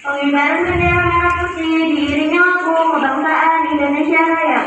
Pengibaran bendera merah putih diiringi lagu kebangsaan Indonesia Raya.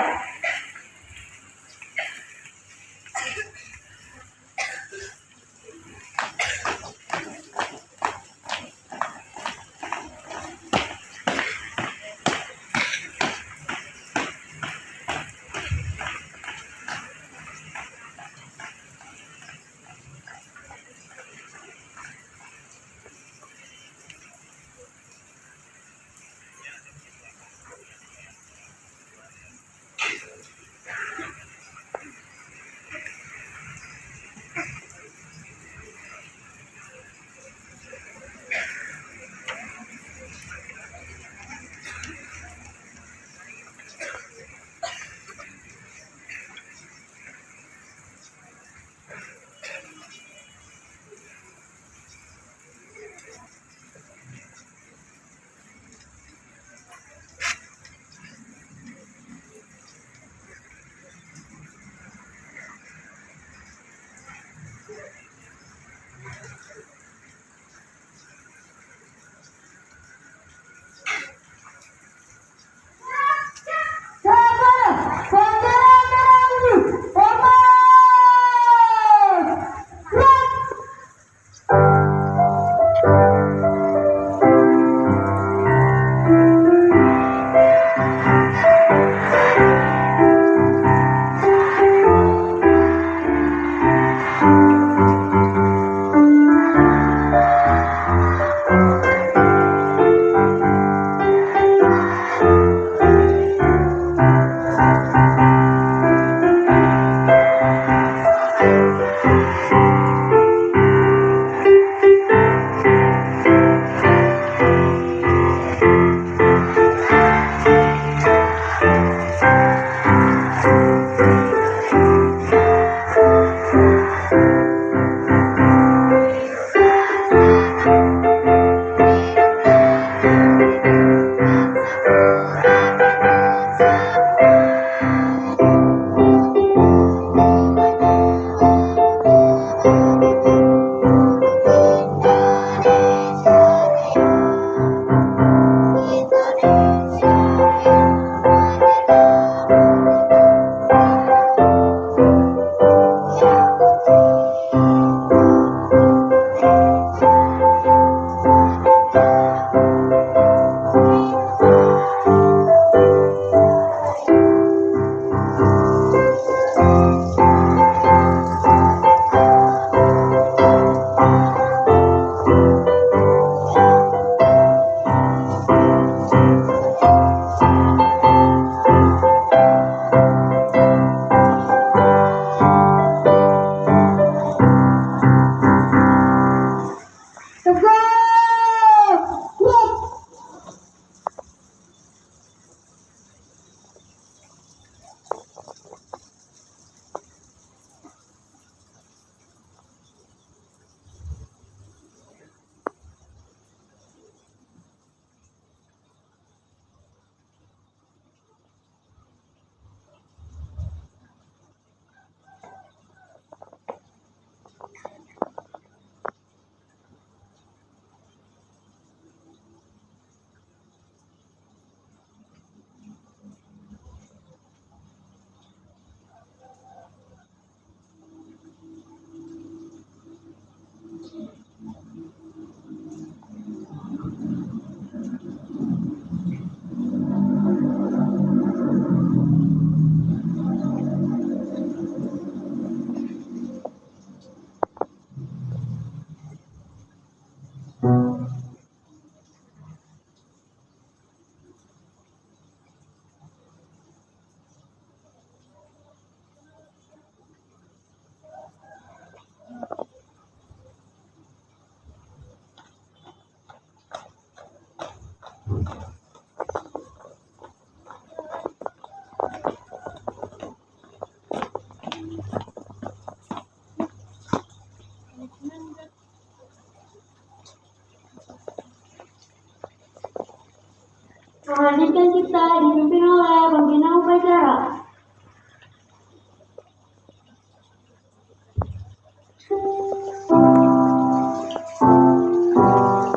Selanjutnya kita dipimpin oleh pembina upacara.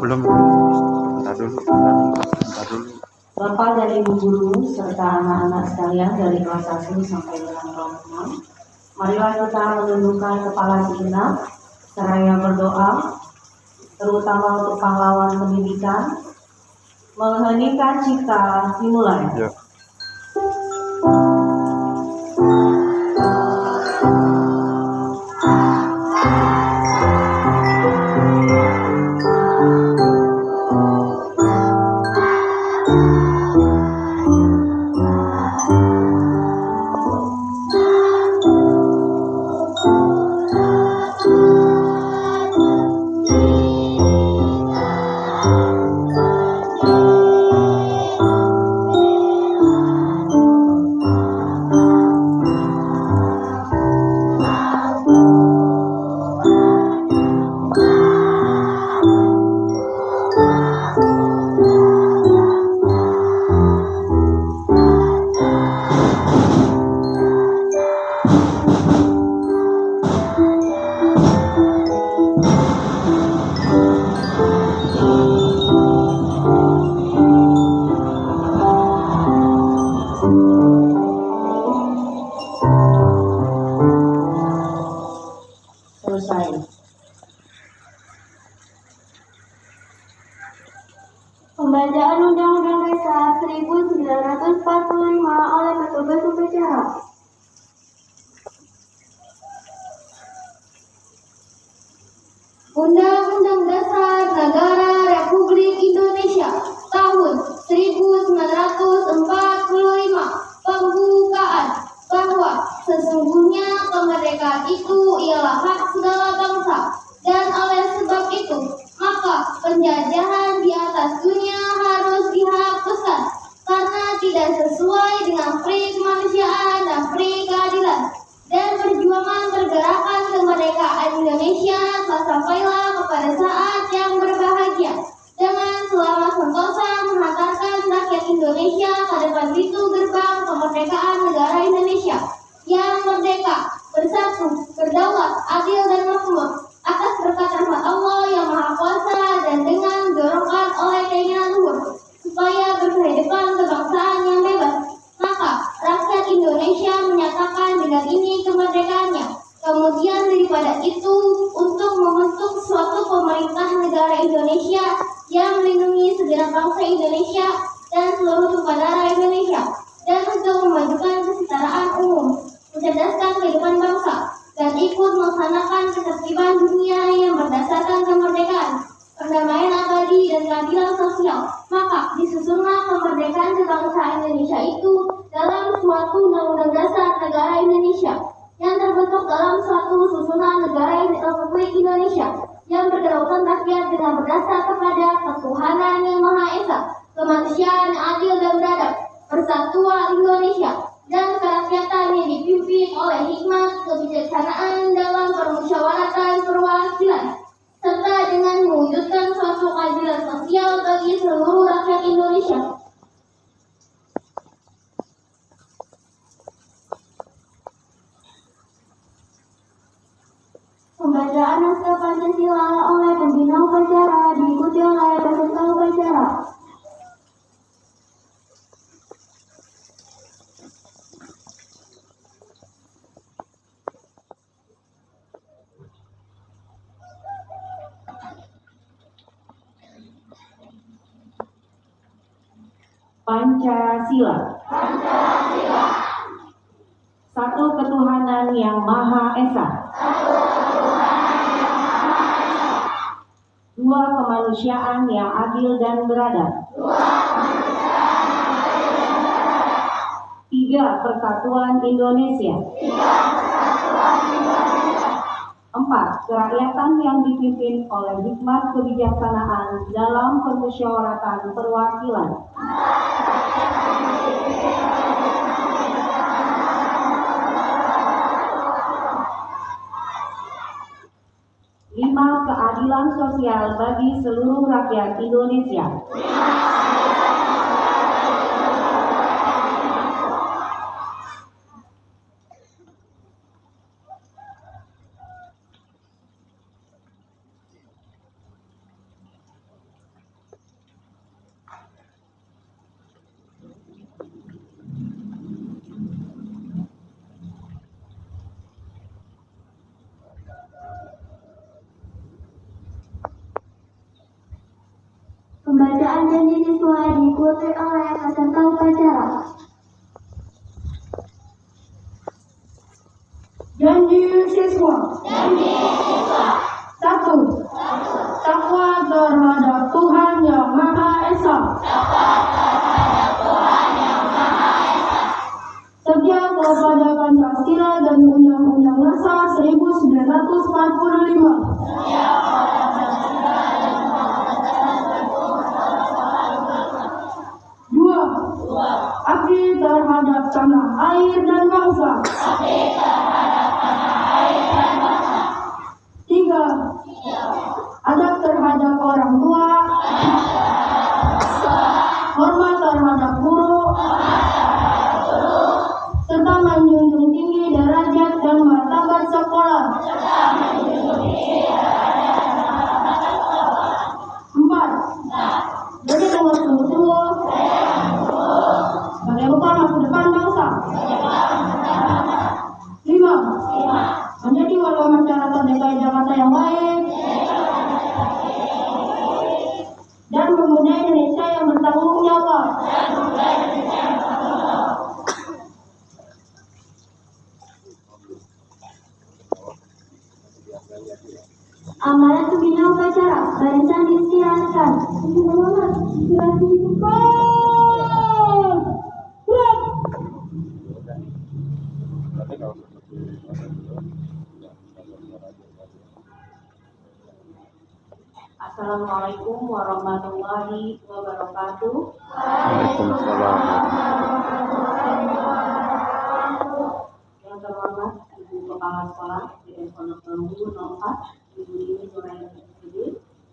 Belum. Bentar dulu. Bapak dan Ibu guru serta anak-anak sekalian dari kelas 1 sampai dengan kelas 6, marilah kita menundukkan kepala sejenak seraya berdoa, terutama untuk pahlawan pendidikan. Mengheningkan cipta dimulai. Ya. Selesai. Pembacaan Undang-Undang Dasar 1945 oleh petugas upacara. Undang-Undang Dasar Negara Republik Indonesia tahun 1945 pembukaan bahwa sesungguhnya kemerdekaan itu ialah hak segala bangsa, dan oleh sebab itu maka penjajahan di atas dunia harus dihapuskan karena tidak sesuai dengan pri kemanusiaan dan pri keadilan, dan perjuangan pergerakan kemerdekaan Indonesia telah sampailah kepada saat yang berbahagia dengan selama sentosa menghantarkan rakyat Indonesia ke depan pintu gerbang kemerdekaan negara Indonesia yang merdeka, bersatu, berdaulat, adil dan makmur atas berkat rahmat Allah yang Maha Kuasa, dan dengan dorongan oleh keinginan luhur supaya berkehidupan kebangsaan yang bebas, maka rakyat Indonesia menyatakan dengan ini kemerdekaannya. Kemudian daripada itu, untuk membentuk suatu pemerintah negara Indonesia yang melindungi segenap bangsa Indonesia dan seluruh tumpah darah Indonesia, dan untuk memajukan kesetaraan umum, mencerdaskan kehidupan bangsa, dan ikut melaksanakan ketertiban dunia yang berdasarkan kemerdekaan, perdamaian abadi dan keadilan sosial, maka disusunlah kemerdekaan kebangsaan Indonesia itu dalam suatu undang-undang dasar negara Indonesia yang terbentuk dalam suatu susunan negara Republik Indonesia yang berkedaulatan rakyat dengan berdasar kepada ketuhanan yang Maha Esa, kemanusiaan yang adil dan beradab, persatuan Indonesia, dan kerakyatan yang dipimpin oleh hikmat kebijaksanaan dalam permusyawaratan perwakilan, serta dengan mewujudkan suatu keadilan sosial bagi seluruh rakyat Indonesia. Pembacaan naskah Pancasila oleh pembina upacara diikuti oleh peserta upacara. Pancasila. Satu ketuhanan yang Maha Esa. Dua kemanusiaan yang adil dan beradab. Tiga persatuan Indonesia. Empat kerakyatan yang dipimpin oleh hikmat kebijaksanaan dalam permusyawaratan perwakilan. Lima keadilan sosial bagi seluruh rakyat Indonesia. diikuti oleh peserta upacara. Janji siswa. Satu. Takwa terhadap Tuhan Yang Maha Esa. Setia kepada Pancasila dan Undang-Undang Dasar 1945. Dua. Abdi terhadap tanah air dan bangsa. Tiga. Adab terhadap orang tua. Hormat terhadap guru. Serta menjunjung tinggi derajat dan martabat sekolah. Empat. Jadi dengan sungguh-sungguh sebagai bekal masa depan bangsa. Lima. Menjadi warga masyarakat DKI Jakarta yang baik dan pemuda Indonesia yang bertanggung jawab. Amalan pembina upacara, barisan disiarkan. Assalamualaikum warahmatullahi wabarakatuh. Waalaikumsalam. Yang terhormat Ibu Kepala Sekolah SDN Pondok Bambu 04, Ibu Dini Nuraini SPD.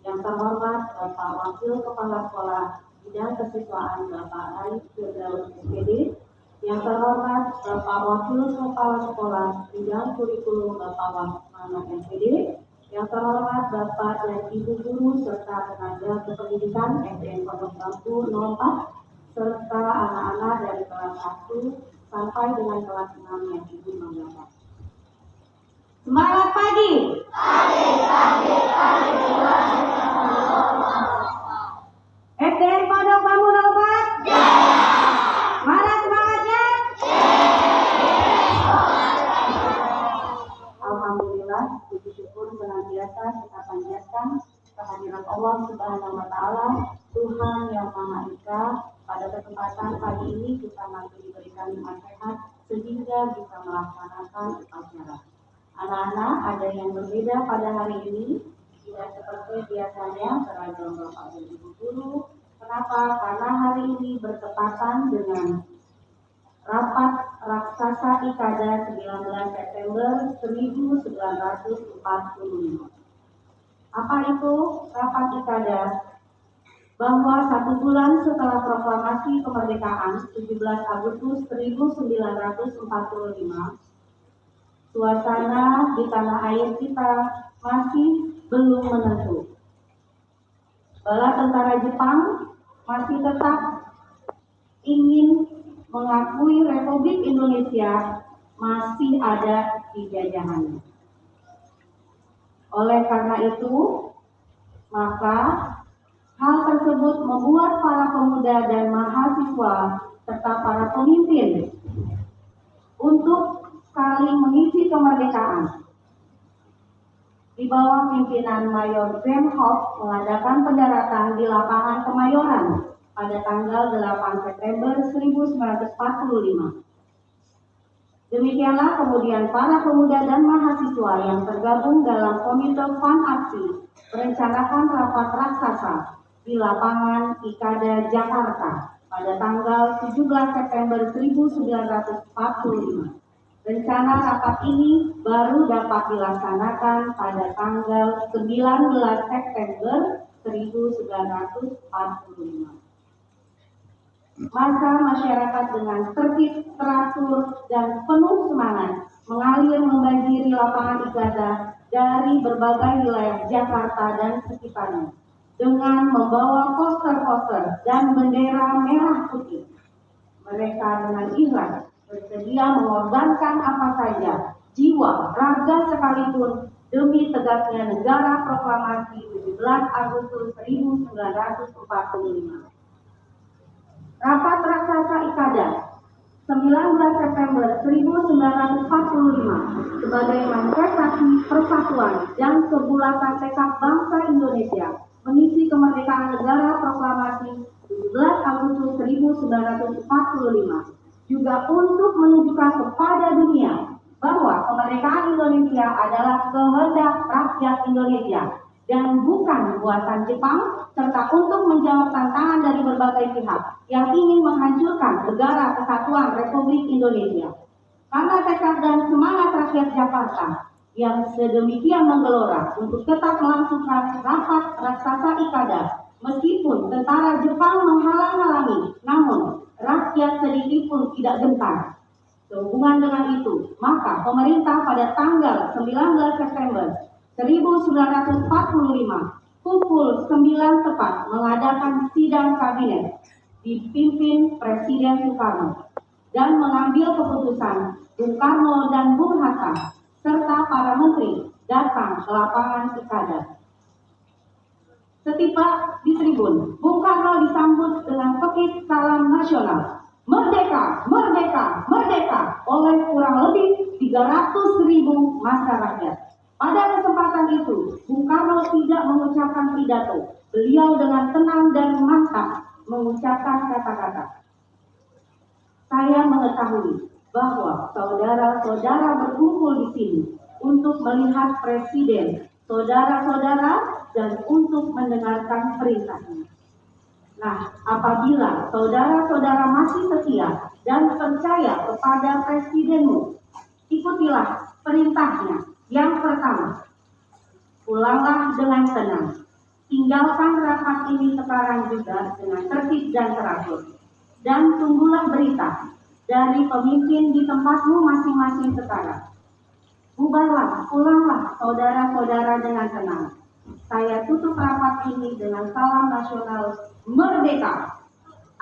Yang terhormat Bapak Wakil Kepala Sekolah Bidang Kesiswaan Bapak Arif Firdaus SPD. Yang terhormat Bapak Wakil Kepala Sekolah Bidang Kurikulum Bapak Waman SPD. Yang terhormat Bapak dan Ibu Guru serta tenaga kependidikan SDN Pondok Bambu 04 serta anak-anak dari kelas 1 sampai dengan kelas 6 yang Ibu banggakan. Semangat pagi! SDN Pondok Bambu 04? Mana semangatnya? Alhamdulillah, puji syukur senantiasa kita panjatkan kehadiran Allah Subhanahu wa Ta'ala, Tuhan Yang Maha Esa. Pada kesempatan pagi ini kita masih diberikan nasihat sehingga bisa melaksanakan upacara. Anak-anak, ada yang berbeda pada hari ini, tidak seperti biasanya seragam Bapak dan Ibu Guru. Kenapa? Karena hari ini bertepatan dengan Rapat Raksasa Ikada 19 September 1945. Apa itu Rapat Ikada? Bahwa 1 bulan setelah proklamasi kemerdekaan 17 Agustus 1945, suasana di tanah air kita masih belum menentu. Bala tentara Jepang masih tetap ingin mengakui Republik Indonesia masih ada di jajahannya. Oleh karena itu, maka hal tersebut membuat para pemuda dan mahasiswa serta para pemimpin untuk saling mengisi kemerdekaan. Di bawah pimpinan Mayor Zamenhof mengadakan pendaratan di lapangan Kemayoran pada tanggal 8 September 1945. Demikianlah kemudian para pemuda dan mahasiswa yang tergabung dalam Komite Fun Aksi merencanakan rapat raksasa di lapangan Ikada Jakarta pada tanggal 17 September 1945. Rencana rapat ini baru dapat dilaksanakan pada tanggal 19 September 1945. Masa masyarakat dengan tertib, teratur, dan penuh semangat mengalir membanjiri lapangan Ikada dari berbagai wilayah Jakarta dan sekitarnya dengan membawa poster-poster dan bendera merah putih. Mereka dengan ikhlas bersedia mengorbankan apa saja, jiwa, raga sekalipun demi tegaknya negara proklamasi 17 Agustus 1945. Rapat Raksasa Ikada 19 September 1945 sebagai manifestasi persatuan dan kebulatan tekad bangsa Indonesia mengisi kemerdekaan negara proklamasi 17 Agustus 1945, juga untuk menunjukkan kepada dunia bahwa kemerdekaan Indonesia adalah kehendak rakyat Indonesia dan bukan buatan Jepang, serta untuk menjawab tantangan dari berbagai pihak yang ingin menghancurkan negara kesatuan Republik Indonesia. Karena tekad dan semangat rakyat Jakarta yang sedemikian menggelora untuk tetap melangsungkan rapat raksasa Ikada, meskipun tentara Jepang menghalang-halangi, namun rakyat sedikit pun tidak gentar. Sehubungan dengan itu, maka pemerintah pada tanggal 19 September 1945 pukul 9 tepat mengadakan sidang kabinet dipimpin Presiden Soekarno dan mengambil keputusan Bung Karno dan Bung Hatta serta para menteri datang ke lapangan Ikada. Setiba di tribun, Bung Karno disambut dengan pekik salam nasional, "Merdeka, merdeka, merdeka" oleh kurang lebih 300.000 massa rakyat. Pada kesempatan itu, Bung Karno tidak mengucapkan pidato. Beliau dengan tenang dan mantap mengucapkan kata-kata, "Saya mengetahui bahwa saudara-saudara berkumpul di sini untuk melihat Presiden, saudara-saudara, dan untuk mendengarkan perintahnya. Nah, apabila saudara-saudara masih setia dan percaya kepada Presidenmu, ikutilah perintahnya. Yang pertama, pulanglah dengan tenang. Tinggalkan rapat ini sekarang juga dengan tertib dan teratur. Dan tunggulah berita dari pemimpin di tempatmu masing-masing sekarang. Bubarlah, pulanglah saudara-saudara dengan tenang. Saya tutup rapat ini dengan salam nasional merdeka."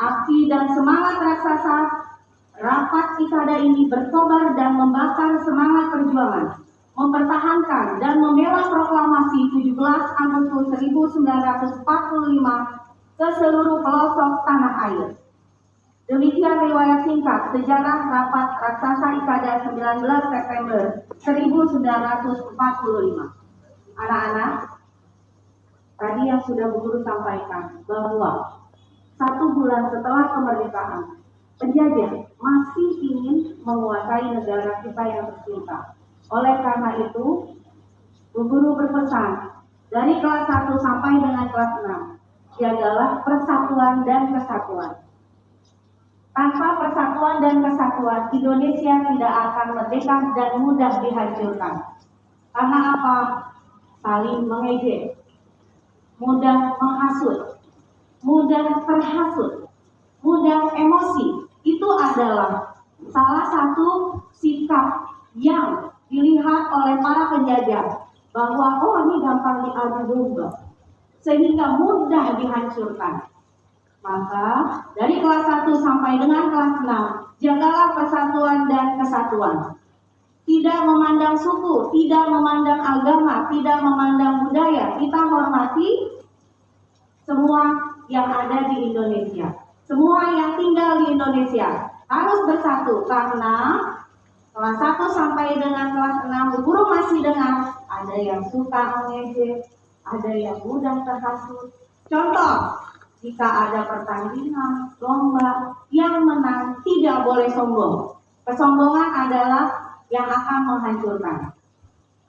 Api dan semangat raksasa rapat Ikada ini berkobar dan membakar semangat perjuangan, mempertahankan dan membela proklamasi 17 Agustus 1945 ke seluruh pelosok tanah air. Demikian riwayat singkat sejarah rapat raksasa Ikada 19 September 1945. Anak-anak, tadi yang sudah Bu Guru sampaikan bahwa 1 bulan setelah kemerdekaan, penjajah masih ingin menguasai negara kita yang tercinta. Oleh karena itu, Bu Guru berpesan dari kelas 1 sampai dengan kelas 6, jagalah persatuan dan kesatuan. Tanpa persatuan dan kesatuan, Indonesia tidak akan merdeka dan mudah dihancurkan. Karena apa? Saling mengejek, mudah menghasut, mudah terhasut, mudah emosi. Itu adalah salah satu sikap yang dilihat oleh para penjajah, bahwa ini gampang diadu domba sehingga mudah dihancurkan. Maka dari kelas 1 sampai dengan kelas 6, jagalah persatuan dan kesatuan. Tidak memandang suku, tidak memandang agama, tidak memandang budaya. Kita hormati semua yang ada di Indonesia, semua yang tinggal di Indonesia harus bersatu. Karena kelas 1 sampai dengan kelas 6, Bu Guru masih dengar ada yang suka mengejek, ada yang mudah terhasut. Contoh, jika ada pertandingan, lomba, yang menang tidak boleh sombong. Kesombongan adalah yang akan menghancurkan.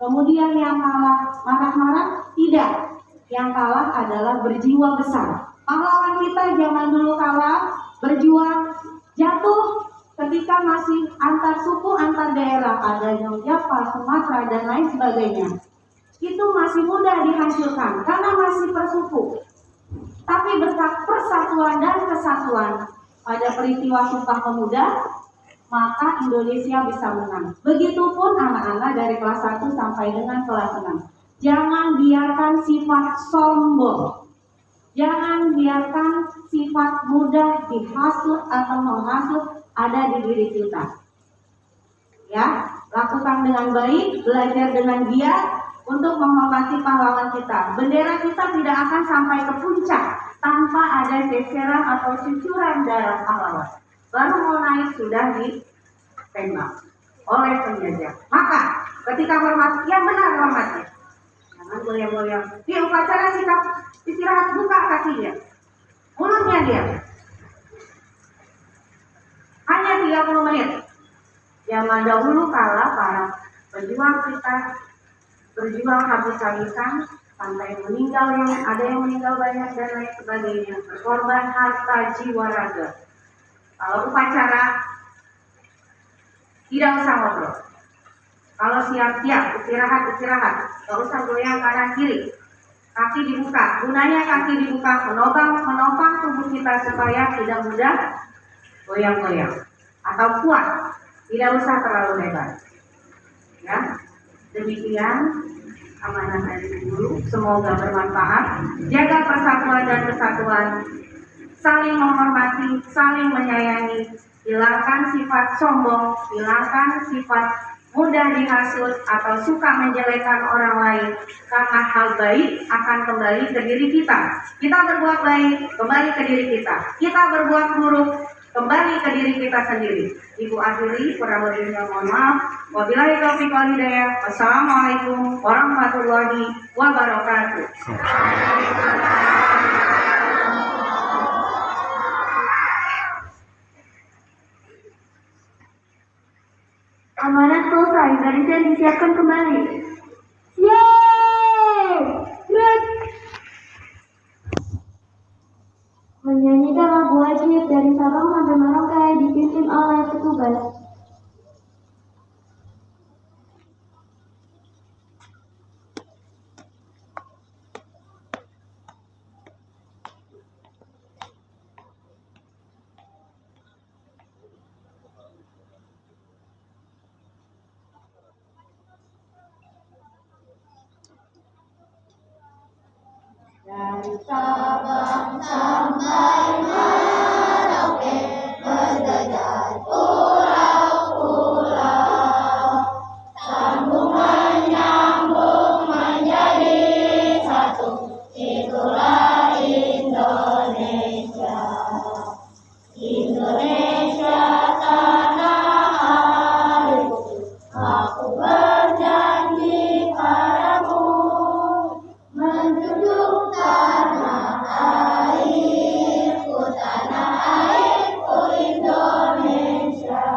Kemudian yang kalah marah-marah, tidak. Yang kalah adalah berjiwa besar. Pahlawan kita zaman dulu kalah, berjuang, jatuh ketika masih antar suku, antar daerah, ada yang Jawa, Sumatera, dan lain sebagainya. Itu masih mudah dihancurkan karena masih persuku. Tapi berkat persatuan dan kesatuan pada peristiwa Sumpah Pemuda, maka Indonesia bisa menang. Begitupun anak-anak dari kelas 1 sampai dengan kelas 6. Jangan biarkan sifat sombong. Jangan biarkan sifat mudah dihasut atau menghasut ada di diri kita. Ya, lakukan dengan baik, belajar dengan giat untuk menghormati pahlawan kita. Bendera kita tidak akan sampai ke puncak tanpa ada geseran atau cucuran darah pahlawan. Baru mau naik sudah ditembak oleh penjajah. Maka ketika hormat, yang benar hormatnya. Jangan goyang-goyang. Di upacara sikap istirahat, buka kakinya, mulutnya dia. Hanya 30 menit. Zaman dahulu kala para pejuang kita berjuang habis-habisan sampai meninggal, yang ada yang meninggal banyak dan lain sebagainya, berkorban harta, jiwa, raga. Kalau upacara tidak usah ngobrol. Kalau siap-siap istirahat, gak usah goyang kanan kiri. Kaki dibuka, gunanya kaki dibuka menopang tubuh kita supaya tidak mudah goyang-goyang atau kuat. Tidak usah terlalu lebar. Ya, demikian amanah dari guru. Semoga bermanfaat. Jaga persatuan dan kesatuan, saling menghormati, saling menyayangi. Hilangkan sifat sombong, hilangkan sifat mudah dihasut atau suka menjelekkan orang lain, karena hal baik akan kembali ke diri kita. Kita berbuat baik, kembali ke diri kita. Kita berbuat buruk, kembali ke diri kita sendiri. Ibu akhiri, kurang lebihnya mohon maaf. Wabillahi taufiq wal hidayah. Wassalamualaikum warahmatullahi wabarakatuh. Amanat selesai, barisan disiapkan kembali. Yeay! Red! Menyanyikan lagu wajib dari Sabang sampai Merauke dipimpin oleh petugas. Dari Sabang sampai Merauke berjajar pulau-pulau, sambungan nyambung menjadi satu, itulah Indonesia. Indonesia tanah airku, aku berjanji padamu menjunjung tanah airku Indonesia.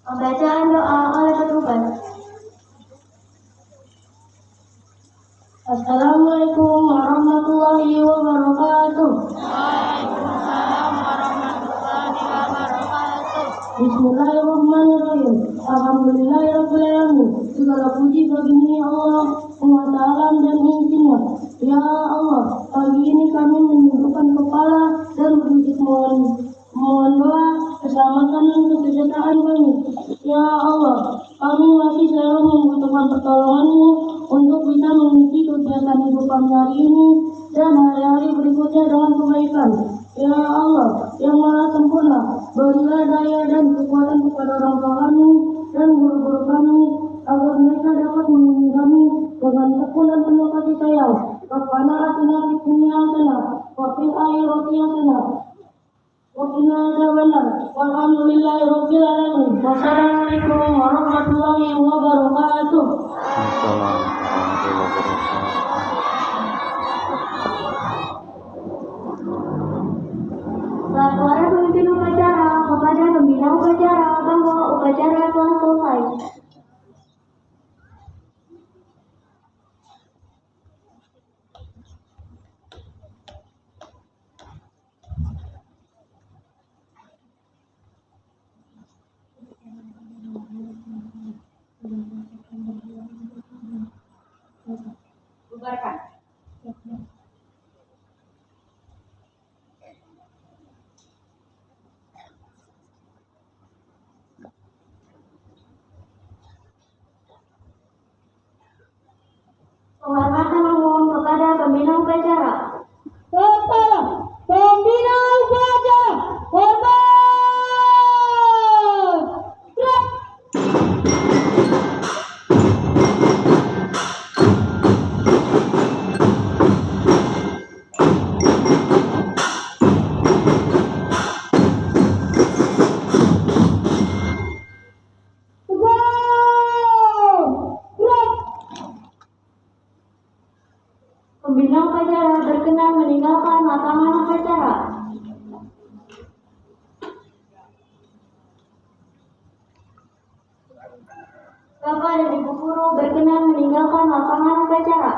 Pembacaan doa oleh petugas. Assalamualaikum warahmatullahi wabarakatuh. Waalaikumsalam warahmatullahi wabarakatuh. Bismillahirrahmanirrahim. Alhamdulillahirrahmanirrahim. Segala puji baginya Allah, penguasa alam dan isinya. Ya Allah, pagi ini kami menundukkan kepala dan berisik mohon doa keselamatan dan kesejahteraan kami. Ya Allah, kami masih selalu membutuhkan pertolongan-Mu untuk bisa mengisi kegiatan hidup kami hari ini dan hari-hari berikutnya dengan kebaikan. Ya Allah, yang Maha Sempurna, berilah daya dan kekuatan kepada orang tua kami dan guru-guru kami, agar mereka dapat membimbing kami dengan tekun dan penuh kasih sayang. Rabbana atina fid dunya hasanah wa fil akhirati hasanah wa qina adzabannar. Walhamdulillahirabbil alamin. Wassalamualaikum warahmatullahi wabarakatuh. Assalamualaikum warahmatullahi wabarakatuh. Laporan pemimpin upacara kepada pembina upacara bahwa upacara telah selesai. Bubarkan. pembina upacara berkenan meninggalkan lapangan upacara. Bapak dan Ibu guru berkenan meninggalkan lapangan upacara.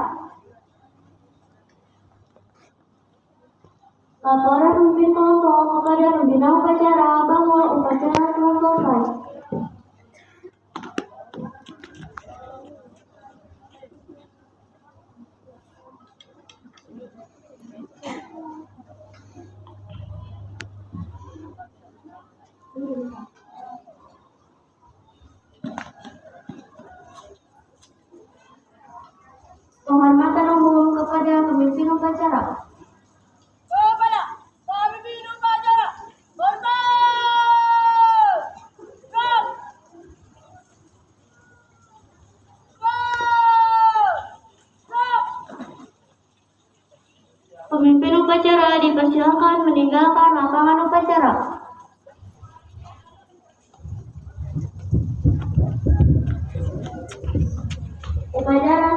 Laporan pemimpin kelompok kepada pembina upacara bahwa upacara telah selesai. Penghormatan umum kepada pemimpin upacara. Kepada pemimpin upacara, hormat! Stop! Stop! Pemimpin upacara dipersilakan meninggalkan lapangan upacara. Upacara